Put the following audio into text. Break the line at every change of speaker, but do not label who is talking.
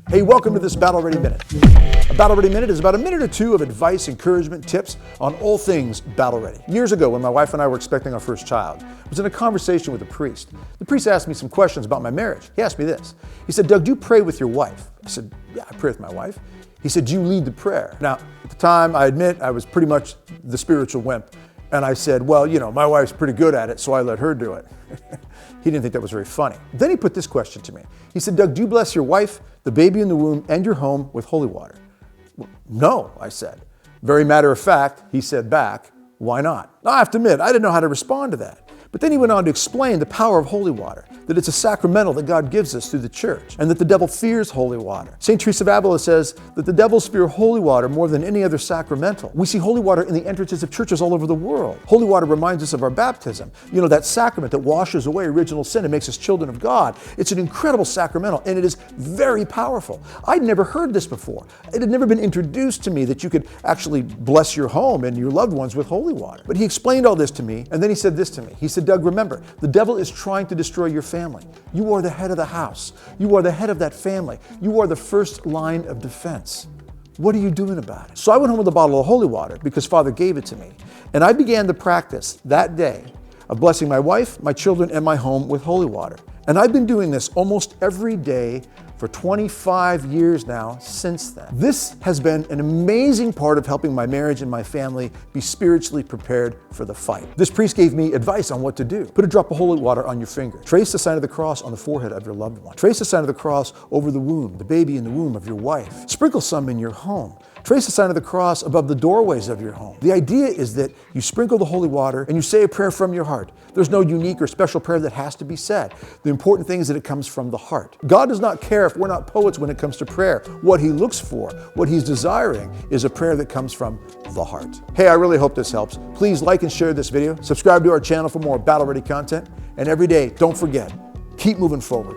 Hey, welcome to this Battle Ready Minute. A Battle Ready Minute is about a minute or two of advice, encouragement, tips on all things battle ready. Years ago, when my wife and I were expecting our first child, I was in a conversation with a priest. The priest asked me some questions about my marriage. He asked me this. He said, "Doug, do you pray with your wife?" I said, "Yeah, I pray with my wife." He said, "Do you lead the prayer?" Now, at the time, I admit I was pretty much the spiritual wimp. And I said, "Well, you know, my wife's pretty good at it, so I let her do it." He didn't think that was very funny. Then he put this question to me. He said, "Doug, do you bless your wife, the baby in the womb, and your home with holy water?" "Well, no," I said. Very matter of fact, he said back, "Why not?" Now, I have to admit, I didn't know how to respond to that. But then he went on to explain the power of holy water, that it's a sacramental that God gives us through the church, and that the devil fears holy water. St. Teresa of Avila says that the devils fear holy water more than any other sacramental. We see holy water in the entrances of churches all over the world. Holy water reminds us of our baptism. You know, that sacrament that washes away original sin and makes us children of God. It's an incredible sacramental, and it is very powerful. I'd never heard this before. It had never been introduced to me that you could actually bless your home and your loved ones with holy water. But he explained all this to me, and then he said this to me. He said, "Doug, remember, the devil is trying to destroy your family. You are the head of the house. You are the head of that family. You are the first line of defense. What are you doing about it?" So I went home with a bottle of holy water because Father gave it to me. And I began the practice that day of blessing my wife, my children, and my home with holy water. And I've been doing this almost every day for 25 years now since then. This has been an amazing part of helping my marriage and my family be spiritually prepared for the fight. This priest gave me advice on what to do. Put a drop of holy water on your finger. Trace the sign of the cross on the forehead of your loved one. Trace the sign of the cross over the womb, the baby in the womb of your wife. Sprinkle some in your home. Trace the sign of the cross above the doorways of your home. The idea is that you sprinkle the holy water and you say a prayer from your heart. There's no unique or special prayer that has to be said. The important thing is that it comes from the heart. God does not care if we're not poets when it comes to prayer. What he looks for, what he's desiring, is a prayer that comes from the heart. Hey, I really hope this helps. Please like and share this video. Subscribe to our channel for more battle ready content. And every day, don't forget, keep moving forward.